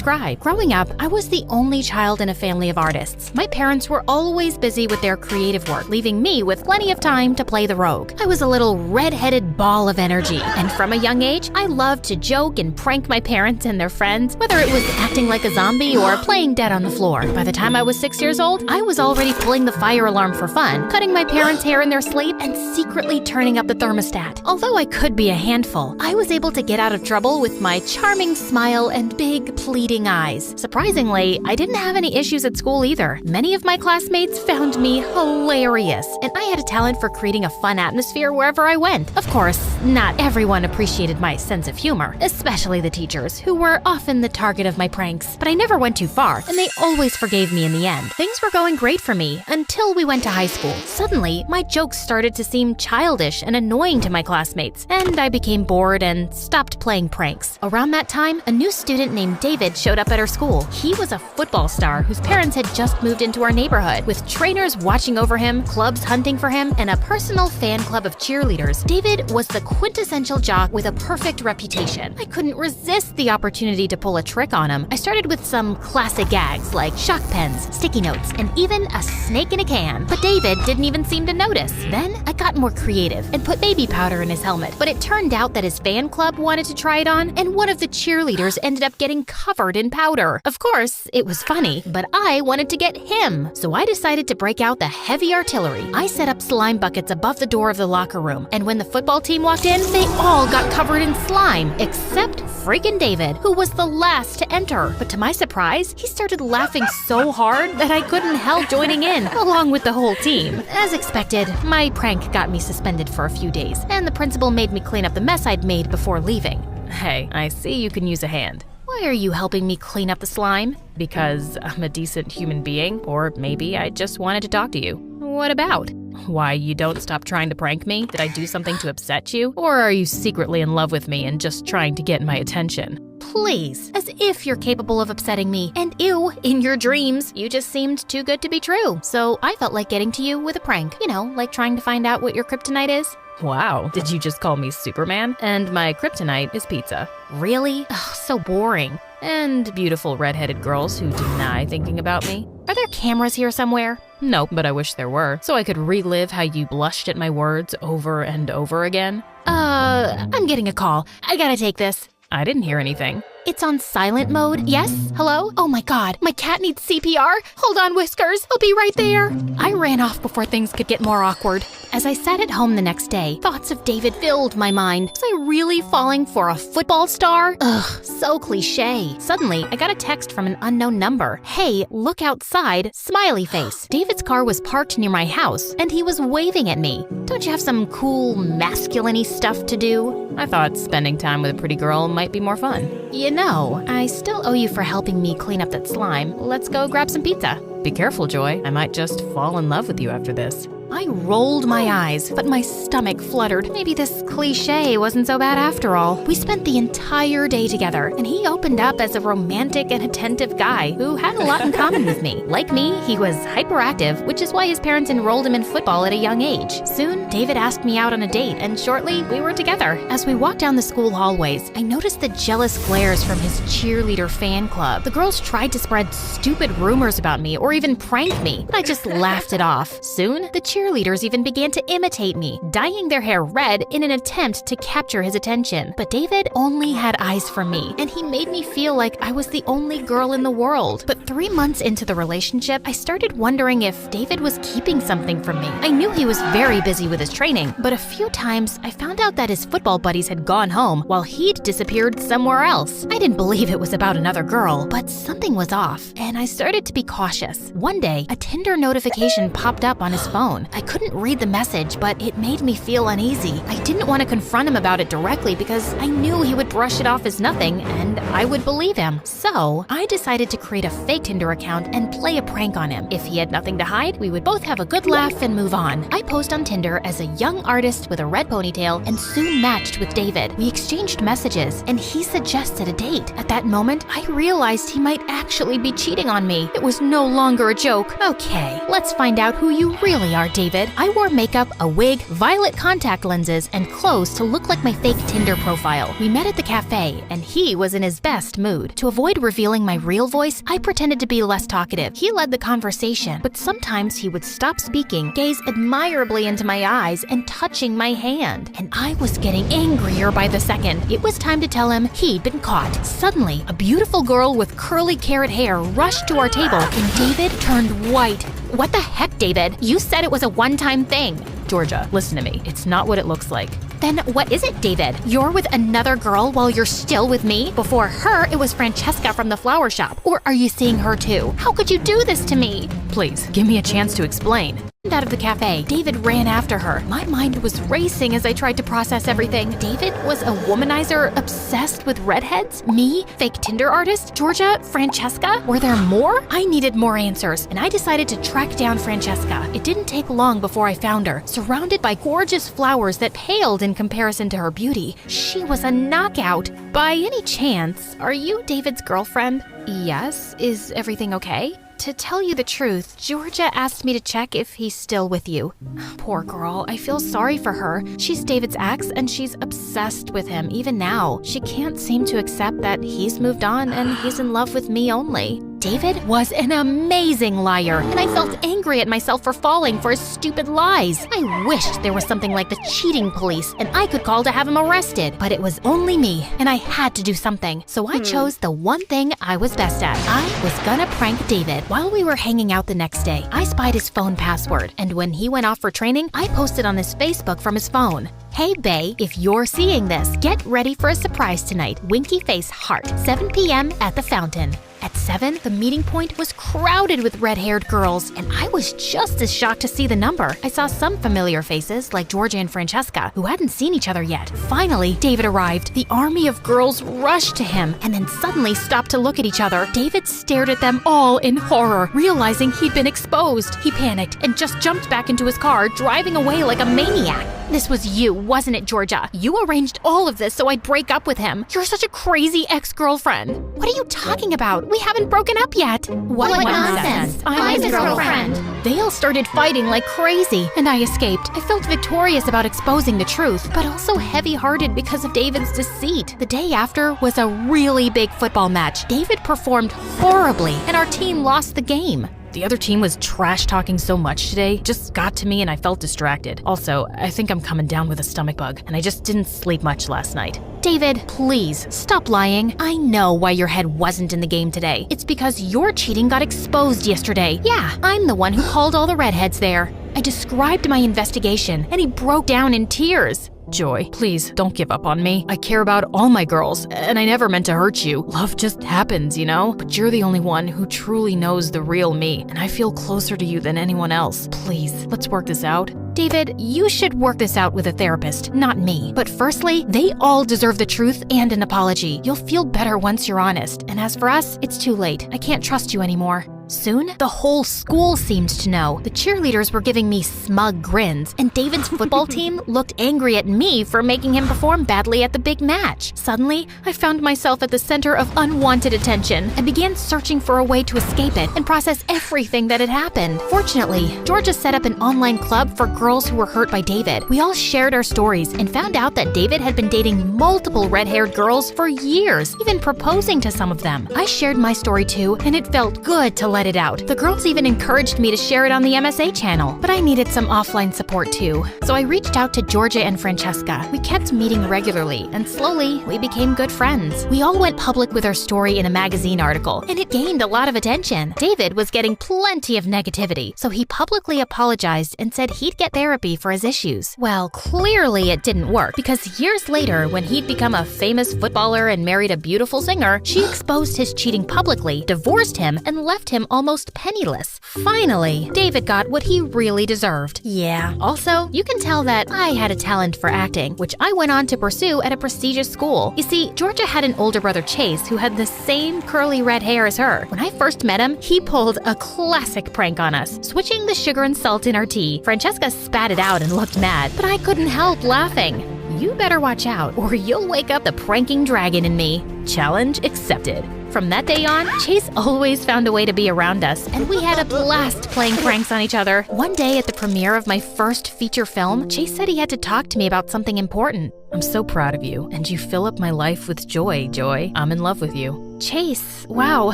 describe. Growing up, I was the only child in a family of artists. My parents were always busy with their creative work, leaving me with plenty of time to play the rogue. I was a little red-headed ball of energy, and from a young age, I loved to joke and prank my parents and their friends, whether it was acting like a zombie or playing dead on the floor. By the time I was 6 years old, I was already pulling the fire alarm for fun, cutting my parents' hair in their sleep, and secretly turning up the thermostat. Although I could be a handful, I was able to get out of trouble with my charming smile and big, pleading eyes. Surprisingly, I didn't have any issues at school either. Many of my classmates found me hilarious, and I had a talent for creating a fun atmosphere wherever I went. Of course, not everyone appreciated my sense of humor, especially the teachers, who were often the target of my pranks. But I never went too far, and they always forgave me in the end. Things were going great for me until we went to high school. Suddenly, my jokes started to seem childish and annoying to my classmates, and I became bored and stopped playing pranks. Around that time, a new student named David showed up at our school. He was a football star whose parents had just moved into our neighborhood. With trainers watching over him, clubs hunting for him, and a personal fan club of cheerleaders, David was the quintessential jock with a perfect reputation. I couldn't resist the opportunity to pull a trick on him. I started with some classic gags like shock pens, sticky notes, and even a snake in a can. But David didn't even seem to notice. Then I got more creative and put baby powder in his helmet. But it turned out that his fan club wanted to try it on, and one of the cheerleaders ended up getting covered in powder. Of course, it was funny, but I wanted to get him. So I decided to break out the heavy artillery. I set up slime buckets above the door of the locker room, and when the football team walked in, they all got covered in slime, except freaking David, who was the last to enter. But to my surprise, he started laughing so hard that I couldn't help joining in, along with the whole team. As expected, my prank got me suspended for a few days, and the principal made me clean up the mess I'd made before leaving. Hey, I see you can use a hand. Why are you helping me clean up the slime? Because I'm a decent human being, or maybe I just wanted to talk to you. What about? Why, you don't stop trying to prank me? Did I do something to upset you? Or are you secretly in love with me and just trying to get my attention? Please, as if you're capable of upsetting me. And ew, in your dreams, you just seemed too good to be true. So I felt like getting to you with a prank. You know, like trying to find out what your kryptonite is. Wow, did you just call me Superman? And my kryptonite is pizza. Really? Ugh, so boring. And beautiful redheaded girls who deny thinking about me. Are there cameras here somewhere? Nope, but I wish there were, so I could relive how you blushed at my words over and over again. I'm getting a call. I gotta take this. I didn't hear anything. It's on silent mode. Yes? Hello? Oh my god, my cat needs CPR. Hold on, Whiskers. I'll be right there. I ran off before things could get more awkward. As I sat at home the next day, thoughts of David filled my mind. Was I really falling for a football star? Ugh, so cliche. Suddenly, I got a text from an unknown number. Hey, look outside, smiley face. David's car was parked near my house, and he was waving at me. Don't you have some cool, masculine-y stuff to do? I thought spending time with a pretty girl might be more fun. You know, I still owe you for helping me clean up that slime. Let's go grab some pizza. Be careful, Joy. I might just fall in love with you after this. I rolled my eyes, but my stomach fluttered. Maybe this cliche wasn't so bad after all. We spent the entire day together, and he opened up as a romantic and attentive guy who had a lot in common with me. Like me, he was hyperactive, which is why his parents enrolled him in football at a young age. Soon, David asked me out on a date, and shortly, we were together. As we walked down the school hallways, I noticed the jealous glares from his cheerleader fan club. The girls tried to spread stupid rumors about me or even prank me, but I just laughed it off. Soon, the cheerleaders even began to imitate me, dyeing their hair red in an attempt to capture his attention. But David only had eyes for me, and he made me feel like I was the only girl in the world. But 3 months into the relationship, I started wondering if David was keeping something from me. I knew he was very busy with his training, but a few times I found out that his football buddies had gone home while he'd disappeared somewhere else. I didn't believe it was about another girl, but something was off, and I started to be cautious. One day, a Tinder notification popped up on his phone. I couldn't read the message, but it made me feel uneasy. I didn't want to confront him about it directly because I knew he would brush it off as nothing, and I would believe him. So, I decided to create a fake Tinder account and play a prank on him. If he had nothing to hide, we would both have a good laugh and move on. I posed on Tinder as a young artist with a red ponytail and soon matched with David. We exchanged messages, and he suggested a date. At that moment, I realized he might actually be cheating on me. It was no longer a joke. Okay, let's find out who you really are, David. David. I wore makeup, a wig, violet contact lenses, and clothes to look like my fake Tinder profile. We met at the cafe, and he was in his best mood. To avoid revealing my real voice, I pretended to be less talkative. He led the conversation, but sometimes he would stop speaking, gaze admirably into my eyes, and touching my hand. And I was getting angrier by the second. It was time to tell him he'd been caught. Suddenly, a beautiful girl with curly carrot hair rushed to our table, and David turned white. What the heck, David? You said it was a one-time thing. Georgia, listen to me. It's not what it looks like. Then what is it, David? You're with another girl while you're still with me? Before her, it was Francesca from the flower shop. Or are you seeing her too? How could you do this to me? Please, give me a chance to explain. Out of the cafe, David ran after her. My mind was racing as I tried to process everything. David was a womanizer obsessed with redheads? Me? Fake Tinder artist? Georgia? Francesca? Were there more? I needed more answers, and I decided to track down Francesca. It didn't take long before I found her, surrounded by gorgeous flowers that paled in comparison to her beauty. She was a knockout. By any chance, are you David's girlfriend? Yes. Is everything okay? To tell you the truth, Georgia asked me to check if he's still with you. Poor girl, I feel sorry for her. She's David's ex, and she's obsessed with him even now. She can't seem to accept that he's moved on and he's in love with me only. David was an amazing liar, and I felt angry at myself for falling for his stupid lies. I wished there was something like the cheating police, and I could call to have him arrested. But it was only me, and I had to do something. So I chose the one thing I was best at. I was gonna prank David. While we were hanging out the next day, I spied his phone password, and when he went off for training, I posted on his Facebook from his phone. Hey, bae, if you're seeing this, get ready for a surprise tonight. Winky face heart, 7 p.m. at the fountain. At 7, the meeting point was crowded with red-haired girls, and I was just as shocked to see the number. I saw some familiar faces, like Georgia and Francesca, who hadn't seen each other yet. Finally, David arrived. The army of girls rushed to him, and then suddenly stopped to look at each other. David stared at them all in horror, realizing he'd been exposed. He panicked and just jumped back into his car, driving away like a maniac. This was you, wasn't it, Georgia? You arranged all of this so I'd break up with him. You're such a crazy ex-girlfriend. What are you talking about? We haven't broken up yet. What nonsense. I'm his girlfriend. They all started fighting like crazy, and I escaped. I felt victorious about exposing the truth, but also heavy-hearted because of David's deceit. The day after was a really big football match. David performed horribly, and our team lost the game. The other team was trash-talking so much today, just got to me and I felt distracted. Also, I think I'm coming down with a stomach bug, and I just didn't sleep much last night. David, please, stop lying. I know why your head wasn't in the game today. It's because your cheating got exposed yesterday. Yeah, I'm the one who called all the redheads there. I described my investigation, and he broke down in tears. Joy, please don't give up on me. I care about all my girls, and I never meant to hurt you. Love just happens, you know? But you're the only one who truly knows the real me, and I feel closer to you than anyone else. Please, let's work this out. David, you should work this out with a therapist, not me. But firstly, they all deserve the truth and an apology. You'll feel better once you're honest. And as for us, it's too late. I can't trust you anymore. Soon, the whole school seemed to know. The cheerleaders were giving me smug grins, and David's football team looked angry at me for making him perform badly at the big match. Suddenly, I found myself at the center of unwanted attention and began searching for a way to escape it and process everything that had happened. Fortunately, Georgia set up an online club for girls who were hurt by David. We all shared our stories and found out that David had been dating multiple red-haired girls for years, even proposing to some of them. I shared my story too, and it felt good to let it out. The girls even encouraged me to share it on the MSA channel, but I needed some offline support too. So I reached out to Georgia and Francesca. We kept meeting regularly, and slowly we became good friends. We all went public with our story in a magazine article, and it gained a lot of attention. David was getting plenty of negativity, so he publicly apologized and said he'd get therapy for his issues. Well, clearly it didn't work, because years later, when he'd become a famous footballer and married a beautiful singer, she exposed his cheating publicly, divorced him, and left him almost penniless. Finally, David got what he really deserved. Yeah. Also, you can tell that I had a talent for acting, which I went on to pursue at a prestigious school. You see, Georgia had an older brother, Chase, who had the same curly red hair as her. When I first met him, he pulled a classic prank on us, switching the sugar and salt in our tea. Francesca spat it out and looked mad, but I couldn't help laughing. You better watch out, or you'll wake up the pranking dragon in me. Challenge accepted. From that day on, Chase always found a way to be around us, and we had a blast playing pranks on each other. One day at the premiere of my first feature film, Chase said he had to talk to me about something important. I'm so proud of you, and you fill up my life with joy, Joy. I'm in love with you. Chase, wow.